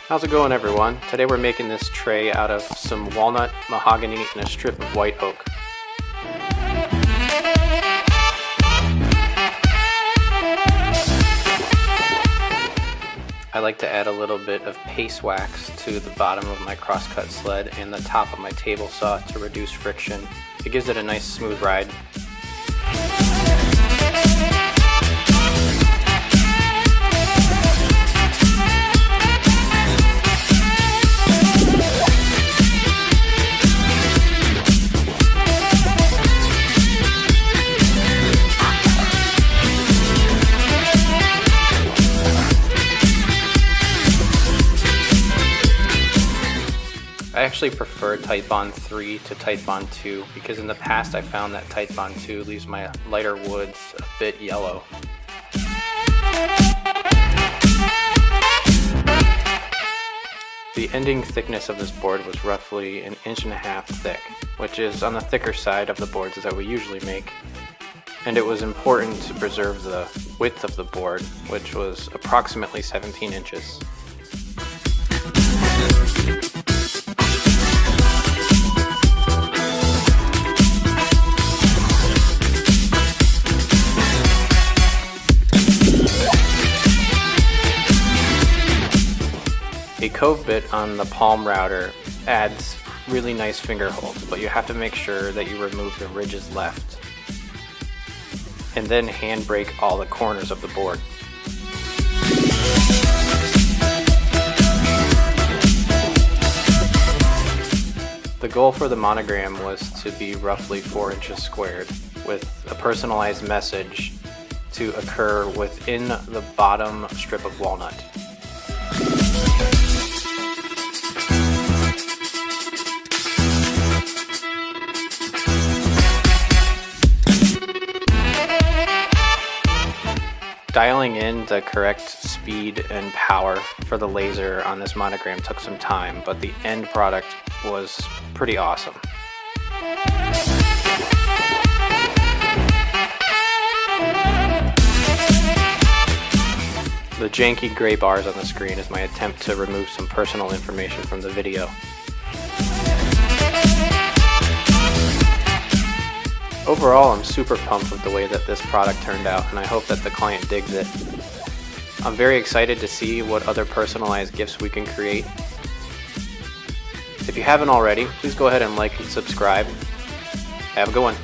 How's it going, everyone? Today we're making this tray out of some walnut, mahogany, and a strip of white oak. I like to add a little bit of paste wax to the bottom of my crosscut sled and the top of my table saw to reduce friction. It gives it a nice smooth ride. I actually prefer Titebond 3 to Titebond 2 because in the past I found that Titebond 2 leaves my lighter woods a bit yellow. The ending thickness of this board was roughly 1.5 inches thick, which is on the thicker side of the boards that we usually make. And it was important to preserve the width of the board, which was approximately 17 inches. A cove bit on the palm router adds really nice finger holds, but you have to make sure that you remove the ridges left and then hand brake all the corners of the board. The goal for the monogram was to be roughly 4 inches squared, with a personalized message to occur within the bottom strip of walnut. Dialing in the correct speed and power for the laser on this monogram took some time, but the end product was pretty awesome. The janky gray bars on the screen is my attempt to remove some personal information from the video. Overall, I'm super pumped with the way that this product turned out, and I hope that the client digs it. I'm very excited to see what other personalized gifts we can create. If you haven't already, please go ahead and like and subscribe. Have a good one.